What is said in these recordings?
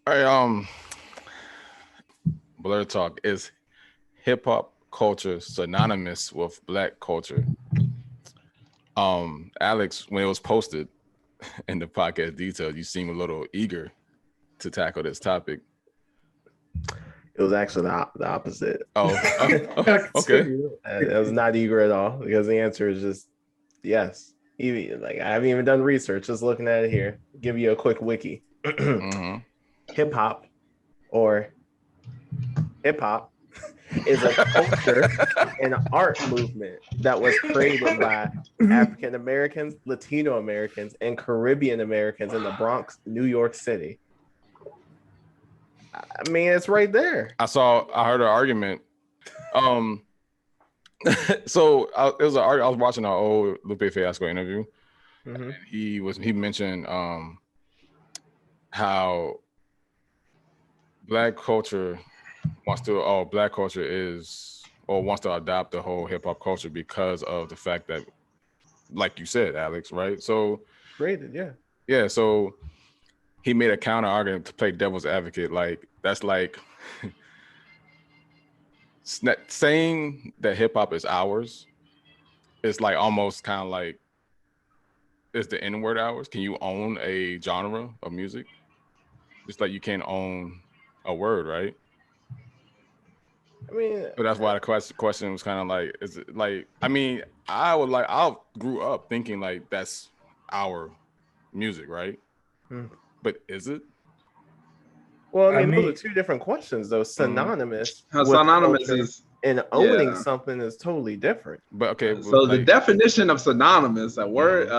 All right, Blerd.Talk is hip hop culture synonymous with black culture. Alex, when it was posted in the podcast details, you seem a little eager to tackle this topic. It was actually the opposite. Oh, okay. I was not eager at all because the answer is just yes. Even like I haven't even done research, just looking at it here. Give you a quick wiki. Mm-hmm. Hip hop or hip hop is a culture and art movement that was created by African Americans, Latino Americans, and Caribbean Americans in the Bronx, New York City. I mean, it's right there. I heard an argument. It was I was watching an old Lupe Fiasco interview. Mm-hmm. And he mentioned how black culture wants to adopt the whole hip hop culture because of the fact that, like you said, Alex, right? So Created, yeah. Yeah, so he made a counter argument to play devil's advocate. Like that's like saying that hip hop is ours. It's like almost kind of like, is the N-word ours? Can you own a genre of music? Just like you can't own a word, right? I mean, but that's why the question was kind of like, is it like? I mean, I grew up thinking like that's our music, right? But is it? Well, I mean, those are two different questions, though. Synonymous. Synonymous is and owning something is totally different. But okay, so the definition of synonymous, a word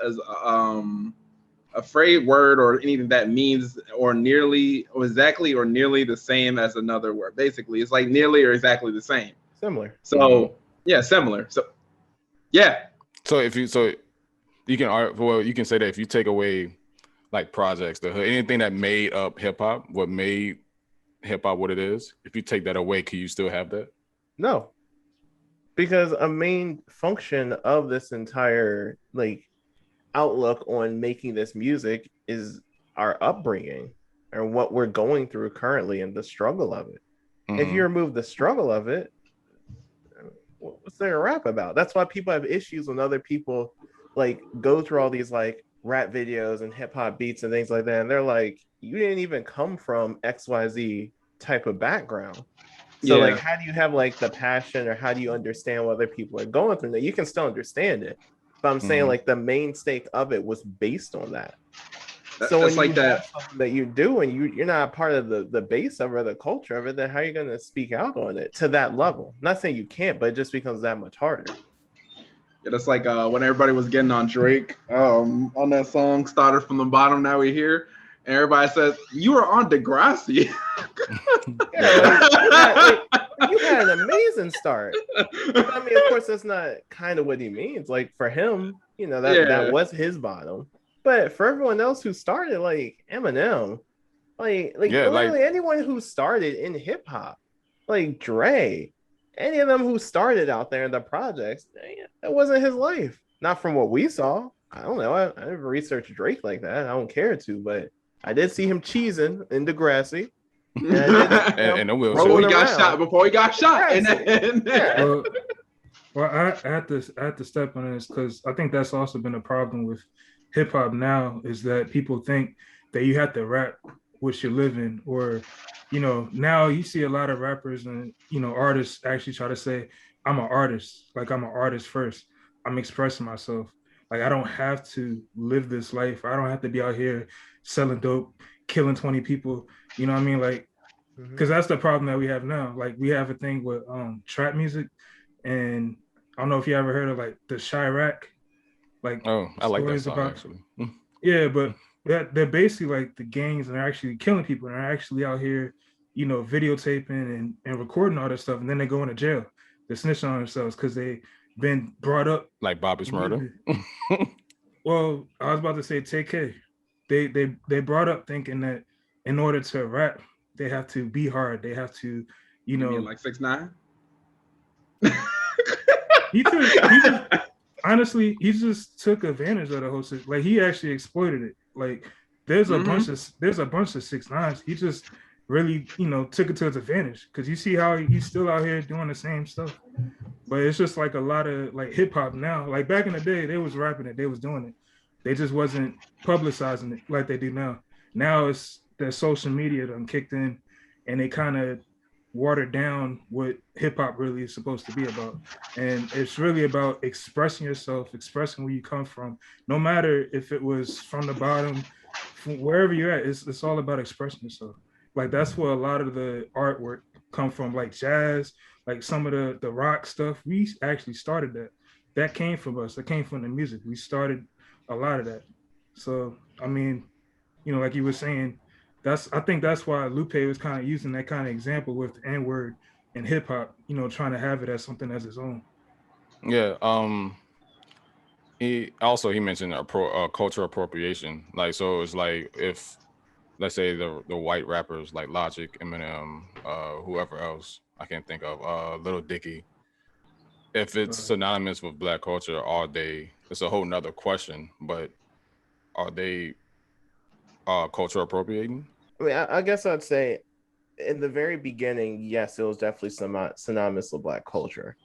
is a phrase, word, or anything that means or nearly or exactly or nearly the same as another word. Basically, it's like nearly or exactly the same. Similar. So yeah, similar. So yeah. So you can say that if you take away like projects, the hood, anything that made up hip hop, what made hip hop what it is, if you take that away, can you still have that? No, because a main function of this entire like outlook on making this music is our upbringing and what we're going through currently and the struggle of it. If you remove the struggle of it, what's there to rap about? That's why people have issues when other people like go through all these like rap videos and hip hop beats and things like that, and they're like, you didn't even come from XYZ type of background. So like, how do you have like the passion, or how do you understand what other people are going through? That you can still understand it, but I'm saying like the main stake of it was based on that. So when like that you do and you're not part of the base of it or the culture of it, then how are you going to speak out on it to that level? Not saying you can't, but it just becomes that much harder. Yeah, that's like when everybody was getting on Drake on that song, started from the bottom, now we're here. And everybody says, you were on Degrassi. You had an amazing start. I mean, of course, that's not kind of what he means. Like for him, you know, that was his bottom. But for everyone else who started, like Eminem, literally anyone who started in hip hop, like Dre, any of them who started out there in the projects, that wasn't his life. Not from what we saw. I don't know. I never researched Drake like that. I don't care to, but I did see him cheesing in Degrassi. And before he got shot. Well, I had to step on this because I think that's also been a problem with hip hop now, is that people think that you have to rap what you're living, or, you know, now you see a lot of rappers and, you know, artists actually try to say, I'm an artist. Like, I'm an artist first. I'm expressing myself. Like, I don't have to live this life. I don't have to be out here selling dope, killing 20 people. You know what I mean? Like, because that's the problem that we have now. Like, we have a thing with trap music, and I don't know if you ever heard of like the Chirac. Like, I like that song actually. Yeah, but they're basically like the gangs, and they're actually killing people, and they're actually out here, you know, videotaping and recording all this stuff, and then they go into jail. They're snitching on themselves because they been brought up like Bobby Shmurda. Well, I was about to say TK. They brought up thinking that in order to rap, they have to be hard. They have to, you know, like 6ix9ine. Honestly, he just took advantage of the whole situation. Like, he actually exploited it. Like, there's a bunch of 6ix9ine. He just really, took it to his advantage because you see how he's still out here doing the same stuff. But it's just like a lot of like hip hop now. Like back in the day, they was rapping it, they was doing it. They just wasn't publicizing it like they do now. Now it's the social media done kicked in, and they kind of watered down what hip hop really is supposed to be about. And it's really about expressing yourself, expressing where you come from, no matter if it was from the bottom, from wherever you're at. It's all about expressing yourself. Like that's where a lot of the artwork come from, like jazz, like some of the rock stuff. We actually started that. That came from us. That came from the music. We started a lot of that. So I mean, like you were saying, I think that's why Lupe was kind of using that kind of example with the N-word and hip hop, trying to have it as something as its own. Yeah. He mentioned cultural appropriation. Like, so it's like if, let's say the white rappers like Logic, Eminem, whoever else I can't think of, Little Dicky, if it's synonymous with Black culture, it's a whole nother question, but are they culture appropriating? I mean, I guess I'd say in the very beginning, yes, it was definitely synonymous with Black culture.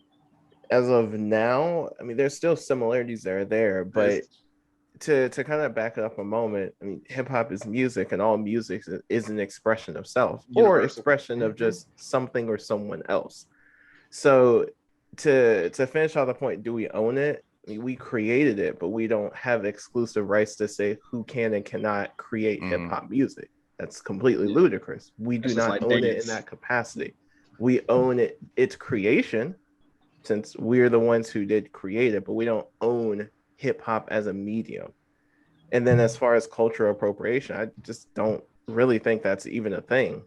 As of now, I mean, there's still similarities that are there, but to kind of back it up a moment, I mean, hip hop is music, and all music is an expression of self or expression of just something or someone else. So to finish off the point, do we own it? I mean, we created it, but we don't have exclusive rights to say who can and cannot create hip hop music. That's completely ludicrous. We do not own it in that capacity. We own its creation, since we're the ones who did create it, but we don't own hip hop as a medium. And then as far as cultural appropriation, I just don't really think that's even a thing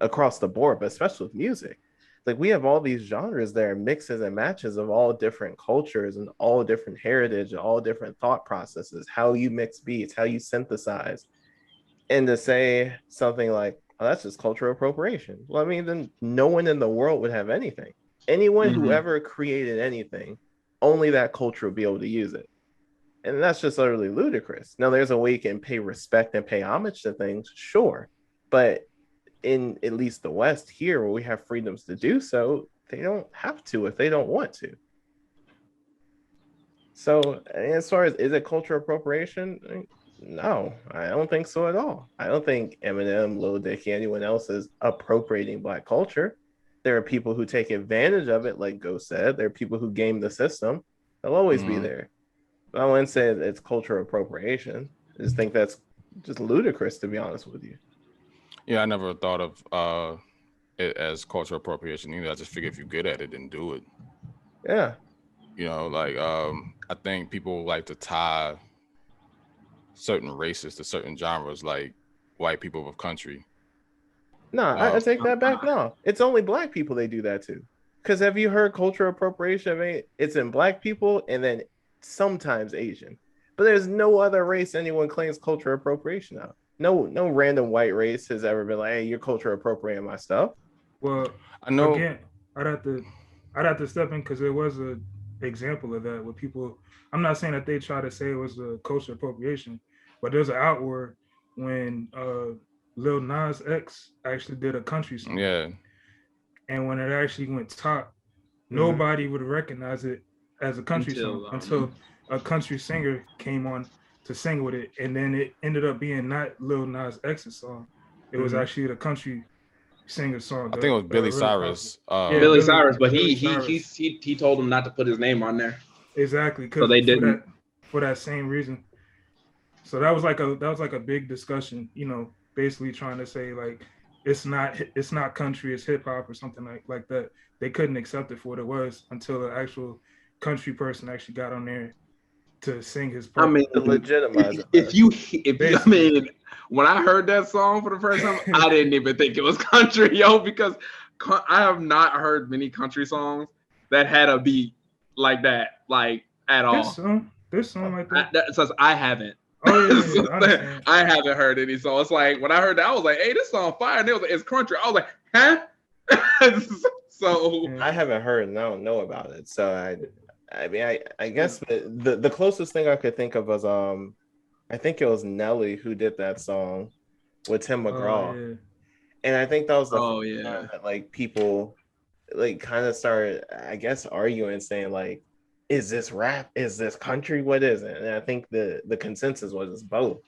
across the board, but especially with music. Like we have all these genres that are mixes and matches of all different cultures and all different heritage, all different thought processes, how you mix beats, how you synthesize. And to say something like, oh, that's just cultural appropriation. Well, I mean, then no one in the world would have anything. Anyone who ever created anything, only that culture would be able to use it. And that's just utterly ludicrous. Now, there's a way you can pay respect and pay homage to things, sure. But in at least the West here, where we have freedoms to do so, they don't have to if they don't want to. So as far as, is it cultural appropriation? No, I don't think so at all. I don't think Eminem, Lil Dicky, anyone else is appropriating Black culture. There are people who take advantage of it, like Go said. There are people who game the system. They'll always be there. But I wouldn't say it's cultural appropriation. I just think that's just ludicrous, to be honest with you. Yeah, I never thought of it as cultural appropriation either. I just figure if you're good at it, then do it. Yeah. Like I think people like to tie certain races to certain genres, like white people with country. No, I take that back. No, it's only Black people they do that to. Because have you heard cultural appropriation? I mean, it's in Black people and then sometimes Asian. But there's no other race anyone claims cultural appropriation of. No random white race has ever been like, hey, you're cultural appropriating my stuff. Well, I know. Again, I'd have to step in because there was a example of that with people. I'm not saying that they try to say it was a cultural appropriation, but there's an outward when Lil Nas X actually did a country song. Yeah. And when it actually went top, nobody would recognize it as a country song until a country singer came on to sing with it. And then it ended up being not Lil Nas X's song. It was actually the country singer song. I think it was Billy Cyrus. Billy Cyrus, but he told him not to put his name on there. Exactly. So they didn't. For that same reason. So that was like a big discussion, basically trying to say like it's not country, it's hip hop or something like that. They couldn't accept it for what it was until the actual country person actually got on there to sing his part. I mean, legitimize it. I mean, when I heard that song for the first time, I didn't even think it was country, because I have not heard many country songs that had a beat like that, like at all. There's some like that. That says I haven't. Oh, yeah, I haven't heard any. So it's like when I heard that, I was like, "Hey, this song fire!" And it was like, "It's country." I was like, "Huh?" So I haven't heard and I don't know about it. So I mean, I guess the closest thing I could think of was I think it was Nelly who did that song with Tim McGraw. Yeah. And I think that was the Oh first yeah. time that like people like kind of started, I guess, arguing, saying like, is this rap? Is this country? What is it? And I think the consensus was it's both.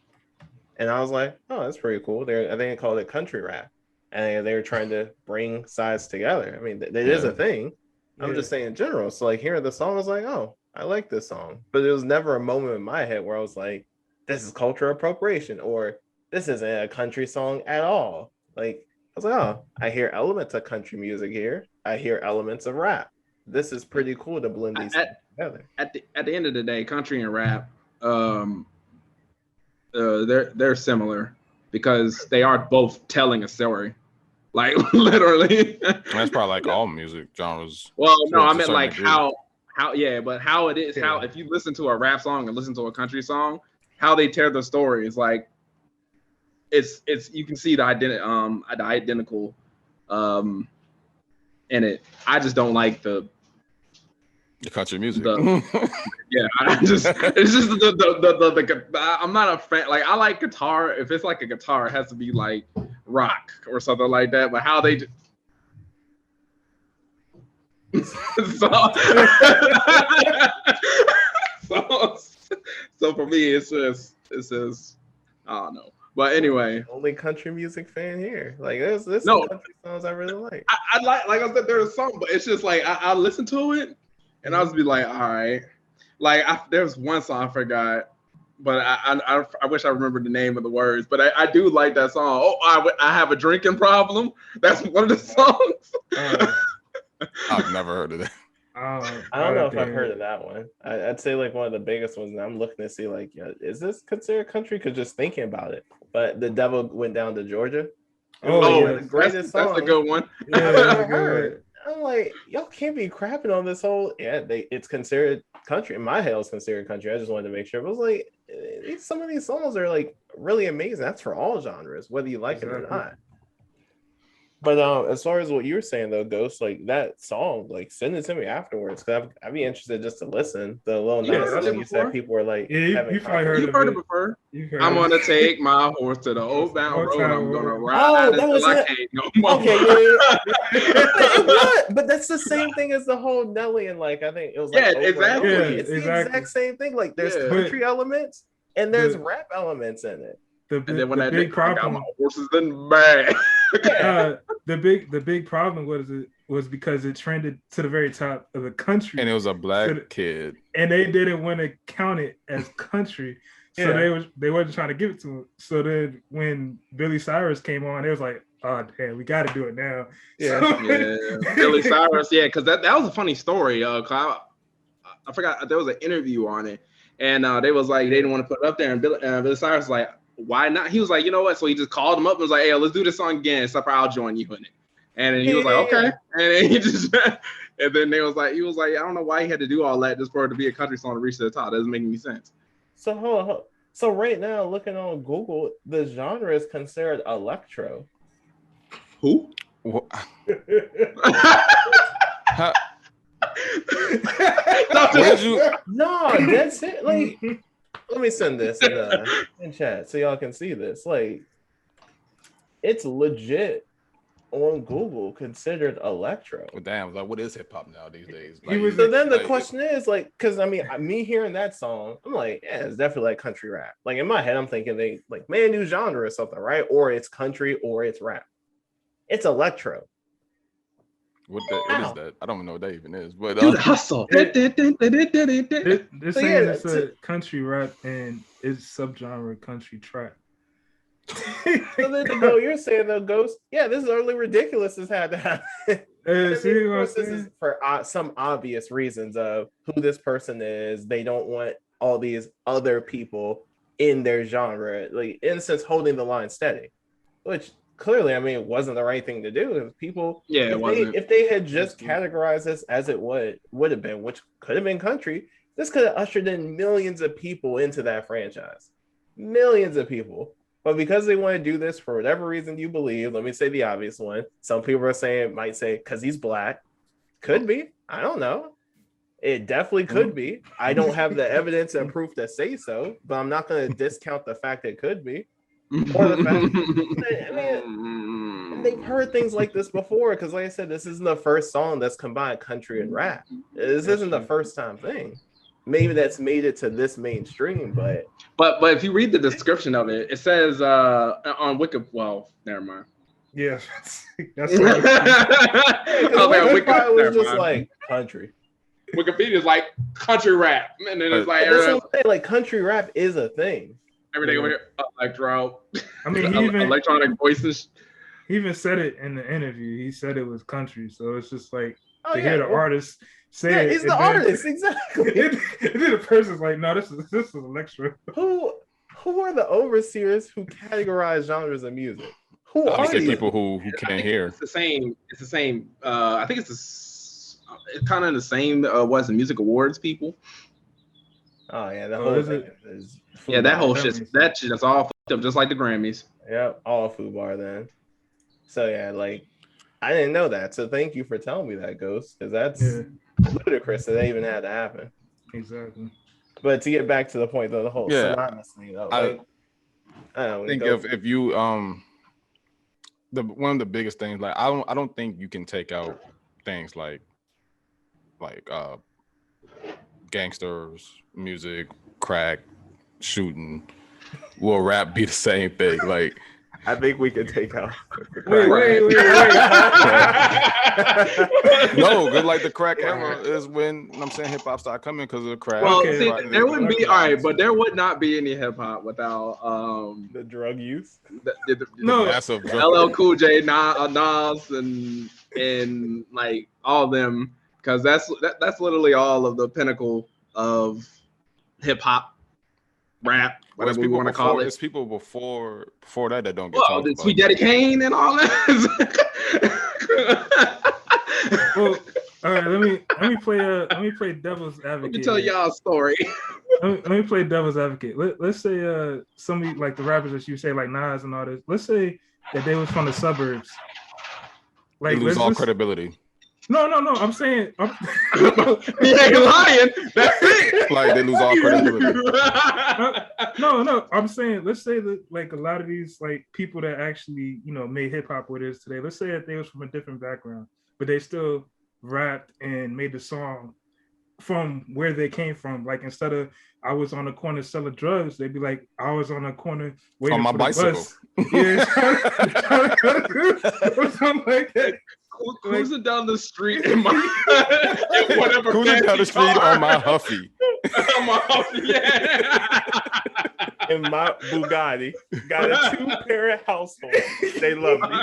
And I was like, oh, that's pretty cool. I think they called it country rap. And they were trying to bring sides together. I mean, it is a thing. I'm just saying in general. So like hearing the song, I was like, oh, I like this song. But there was never a moment in my head where I was like, this is cultural appropriation or this isn't a country song at all. Like I was like, oh, I hear elements of country music here. I hear elements of rap. This is pretty cool to blend these things together. At the end of the day, country and rap, they're similar because they are both telling a story, like literally. That's probably like all music genres. Well, no, I to a meant certain like degree. how yeah, but how it is how if you listen to a rap song and listen to a country song, how they tell the story is like it's you can see the identical in it. I just don't like the country music. Yeah, it's just the I'm not a fan. Like I like guitar. If it's like a guitar, it has to be like rock or something like that. But how they so for me, it's just I don't know. But anyway, only country music fan here. Like there's no some country songs I really like. I like I said, there's some, but it's just like I listen to it and I'll just be like, all right. Like there's one song I forgot, but I wish I remembered the name of the words. But I do like that song. Oh, I have a drinking problem. That's one of the songs. I've never heard of that. I don't know if I've heard of that one. I'd say like one of the biggest ones. And I'm looking to see like, is this considered country? Because just thinking about it. But The Devil Went Down to Georgia. Oh, the greatest song. That's a good one. I've ever heard. I'm like, y'all can't be crapping on this whole. Yeah, it's considered country. In my head, it's considered country. I just wanted to make sure. But it was like, some of these songs are like really amazing. That's for all genres, whether you like it or not. But as far as what you were saying though, Ghost, like that song, like send it to me afterwards because I'd be interested just to listen. The little nice song you said people were like, you've heard it before. I'm gonna take my horse to the old bound road. I'm gonna ride until I can't no more. Okay, yeah. But that's the same thing as the whole Nelly and like I think it was like exactly. It's the exact same thing. Like there's country elements and there's rap elements in it. And then when that big problem, I got my horses in bad. The big problem was because it trended to the very top of the country, and it was a black kid, and they didn't want to count it as country, so they wasn't trying to give it to him. So then when Billy Cyrus came on, it was like, oh damn, we got to do it now. Billy Cyrus, because that was a funny story. I forgot there was an interview on it, and they was like they didn't want to put it up there, and Billy Cyrus was like, why not? He was like, you know what? So he just called him up and was like, hey, let's do this song again. Except for I'll join you in it. And then he was like, okay. And then he was like, I don't know why he had to do all that just for it to be a country song to reach to the top. That doesn't make any sense. So hold on. So right now, looking on Google, the genre is considered electro. Who? No, that's it. Like, let me send this in chat so y'all can see this. Like, it's legit on Google considered electro. Well, damn, like what is hip hop now these days? Like, so then the question is like, because I mean, me hearing that song, I'm like, yeah, it's definitely like country rap. Like in my head, I'm thinking they like man new genre or something, right? Or it's country or it's rap. It's electro. What is that? I don't even know what that even is. But hustle. They're saying it's a country rap and it's subgenre country trap. So then, you're saying though, Ghost, this is early ridiculous. This had to happen. This is for some obvious reasons of who this person is. They don't want all these other people in their genre, like in a sense, holding the line steady, which. Clearly, I mean, it wasn't the right thing to do. People, if they had just categorized this as it would have been, which could have been country, this could have ushered in millions of people into that franchise. Millions of people. But because they want to do this for whatever reason you believe, let me say the obvious one. Some people might say, because he's black. Could be. I don't know. It definitely could be. I don't have the evidence and proof to say so, but I'm not going to discount the fact it could be. Or the fact, I mean, they've heard things like this before. Because, like I said, this isn't the first song that's combined country and rap. This isn't the first time thing. Maybe that's made it to this mainstream, but if you read the description of it, it says on Wiki. Well, never mind. Yeah, that's Wikipedia was just like country. Wikipedia is like country rap, and then it's like country rap is a thing. Everything over here, electro. I mean, electronic voices. He even said it in the interview. He said it was country, so it's just like hear the artist say it. He's the artist, exactly. And then the person's like, "No, this is electro." Who are the overseers who categorize genres of music? Who are these people who can't hear? It's the same. It's the same. I think it's kind of the same. Was the music awards people? Oh yeah, the whole thing is that whole shit. That shit is all fucked up, just like the Grammys. Yep, all FUBAR then. So yeah, like I didn't know that. So thank you for telling me that, Ghost, because that's ludicrous that they even had to happen. Exactly. But to get back to the point, though, the whole synonymous thing, though, like, I think if you one of the biggest things, like I don't think you can take out things like gangsters, music, crack, shooting. Will rap be the same thing? Like I think we can take out. Wait. No, because like the crack era is when I'm saying hip hop started coming because of the crack. Well, see, there wouldn't be but there would not be any hip hop without the drug use. The massive LL Cool J, Nas, and like all them, because that's literally all of the pinnacle of hip hop, rap, whatever we want to call it. It's people before that don't get talked about. Sweet Daddy Kane and all that. Well, all right. Let me play devil's advocate. Let me tell y'all a story. Let me play devil's advocate. Let's say somebody like the rappers that you say like Nas and all this. Let's say that they was from the suburbs. Like they lose all credibility. No. I'm saying he ain't lying. That's it. Like they lose all credibility. No. I'm saying let's say that like a lot of these like people that actually made hip hop what it is today. Let's say that they was from a different background, but they still rapped and made the song from where they came from. Like instead of I was on the corner selling drugs, they'd be like I was on the corner waiting on my for bicycle. The bus. Or something like that. Cruising down the street in my whatever. Cruising down the street on my Huffy. On my Huffy, yeah. In my Bugatti, got a 2-parent household. They love me.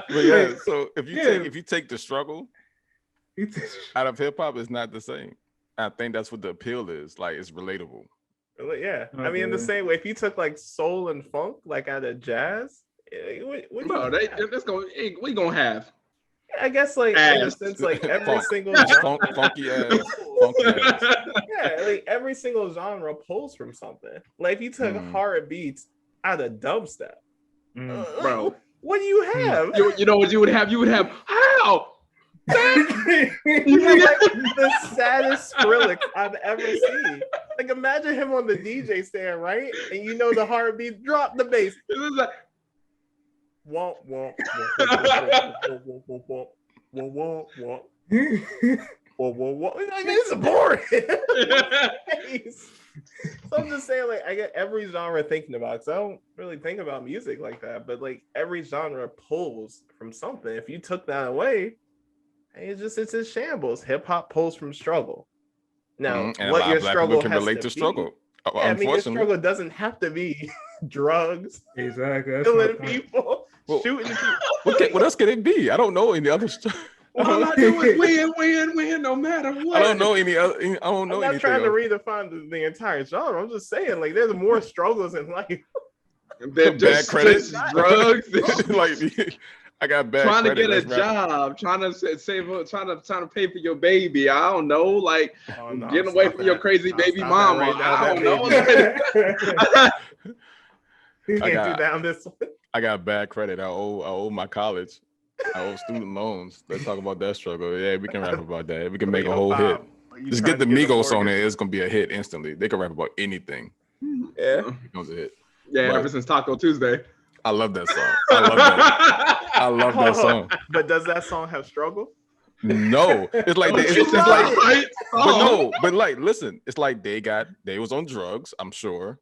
But yeah, so if you take the struggle out of hip hop, it's not the same. I think that's what the appeal is. Like it's relatable. Yeah, I mean, in the same way, if you took like soul and funk, like out of jazz. We gonna have. I guess like in a sense, like every single genre, funky ass. Yeah, like every single genre pulls from something. Like if you took hard beats out of dubstep, bro, what do you have? You know what you would have? You would have how? You have like the saddest Skrillex I've ever seen. Like imagine him on the DJ stand, right? And the hard beat, drop the bass. It was like. Womp womp womp womp. I mean, it's boring. So I'm just saying, like, I get every genre thinking about, because I don't really think about music like that, but like every genre pulls from something. If you took that away, it's a shambles. Hip hop pulls from struggle. Now, and what your struggle can has relate to struggle. Yeah, I mean, your struggle doesn't have to be drugs, exactly, killing people. Shooting people. What else could it be? I don't know any other stuff. All I do is win, no matter what. I don't know any other. I don't know. I'm not trying to redefine the entire genre. I'm just saying, like, there's more struggles in life. Than just drugs. Like, I got bad. Trying credit, to get a job, trying to save, trying to pay for your baby. I don't know, like getting away from your crazy baby mama. I don't know. You can't do that on this one. I got bad credit. I owe my college. Student loans. Let's talk about that struggle. Yeah, we can rap about that. We can make a 305. whole hit. You Just trying get the to a Migos on mortgage. it. It's gonna be a hit instantly. They can rap about anything. Yeah. It becomes a hit. Yeah, But ever since Taco Tuesday. I love that song. I love that. I love that song. But does that song have struggle? No, it's like but like, listen, it's like they was on drugs. I'm sure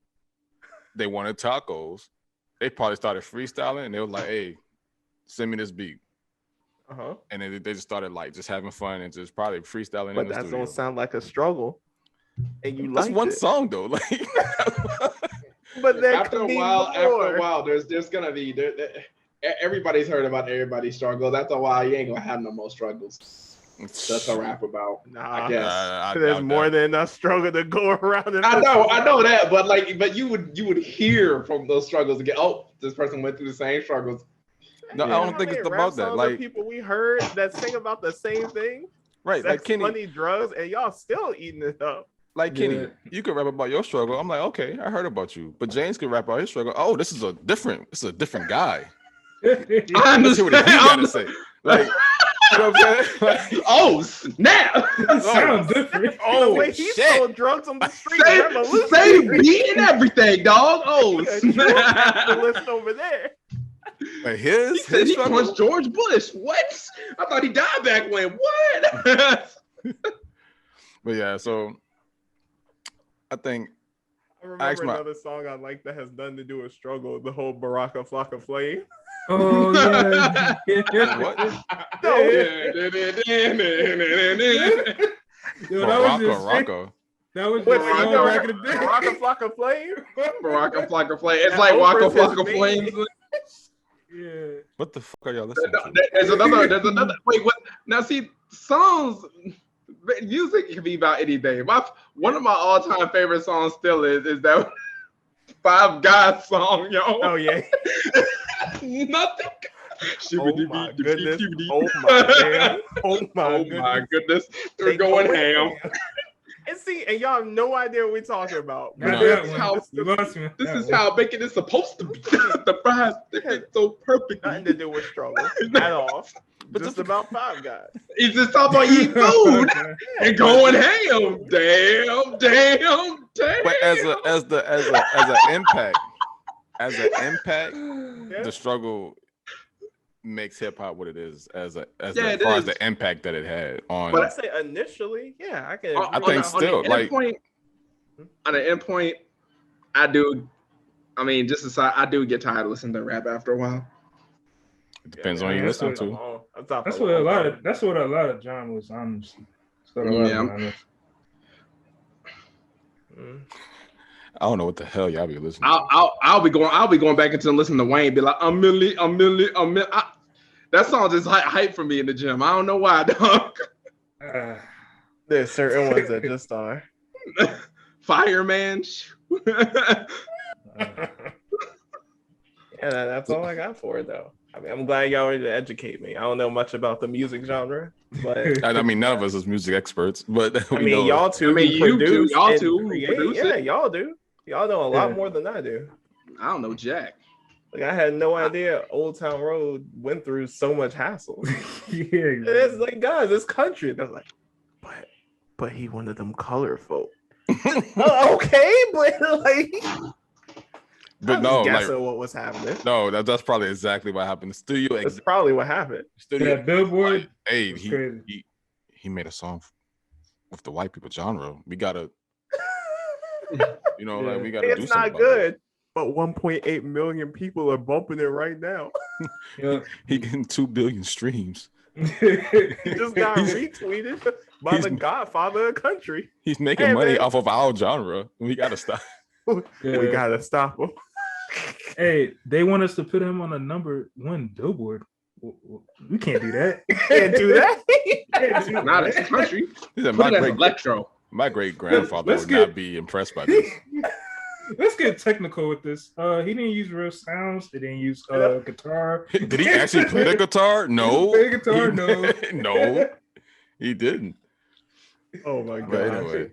they wanted tacos. They probably started freestyling, and they were like, "Hey, send me this beat." And then they just started like just having fun and just probably freestyling. But in the that studio. don't sound like a struggle. And you That's liked one it. song though. Like, but there after a while, there's gonna be everybody's heard about everybody's struggles. After a while, you ain't gonna have no more struggles. That's a rap about. Nah, I guess there's more than enough struggle to go around. I know that, but you would hear from those struggles again. Oh, this person went through the same struggles. No, I don't think it's about that. Like people we heard that sing about the same thing, right? Sex, like Kenny, money, drugs, and y'all still eating it up. Like Kenny, you can rap about your struggle. I'm like, okay, I heard about you. But James can rap about his struggle. Oh, this is a different guy. I understand. What he gotta say. Like, you know what I'm saying? Like, oh, snap! Sounds different. Oh, wait, he sold drugs on the street. Same beat and everything, dog. Oh, snap! The list over there. But he punched George Bush. What? I thought he died back when. What? But yeah, so I think I remember another song I like that has nothing to do with struggle. The whole Baraka Flocka Flame. Oh yeah. What? No. Yo, Baraka. That was Baraka Flocka Flame. Baraka Flocka Flame. It's like Waka Flocka Flames. Yeah. What the fuck are y'all listening to? There's another. Wait, what? Now see, songs. Music can be about anything. One of my all-time favorite songs still is that Five Guys song, yo. Oh yeah. Nothing. Oh my goodness. Oh my goodness. They're going ham. And see, and y'all have no idea what we're talking about. This is how bacon is supposed to be. The fries fit so perfect. Nothing to do with struggle at all. But just about Five Guys. He's just talking about eating food and going ham. Damn. But as an impact, the struggle makes hip hop what it is as far as the impact that it had on. But I say initially, yeah, I can. I think still like on an endpoint, I do. I mean, just aside, I do get tired of listening to rap after a while. It depends on who you listen to. That's what a lot of genres, honestly. I don't know what the hell y'all be listening to. I'll be going back into listening to Wayne, be like, a milli. That song just hype for me in the gym. I don't know why, dog. There's certain ones that just are. Fireman. Yeah, that's all I got for it, though. I mean, I'm glad y'all were to educate me. I don't know much about the music genre, but I mean, none of us is music experts, but I mean, y'all two. I mean, you do. Y'all two. Yeah, y'all do. Y'all know a lot more than I do. I don't know Jack. Like I had no idea Old Town Road went through so much hassle. It's like, guys, this country. They're like, but he one of them colored folk. Okay, but like. But no, guessing what was happening. No, that's probably exactly what happened. The studio. That's probably what happened. Studio. Billboard. Like, hey, he made a song with the white people genre. We gotta, like we gotta. It's not good, but 1.8 million people are bumping it right now. He getting 2 billion streams. He just got retweeted by the Godfather of country. He's making money off of our genre. We gotta stop. We gotta stop him. Hey, they want us to put him on a #1 Billboard. We can't do that. Can't do that. Not in the country. My great grandfather would not be impressed by this. Let's get technical with this. He didn't use real sounds. He didn't use guitar. Did he actually play the guitar? No. Play the guitar? No. No, he didn't. Oh my god. But anyway.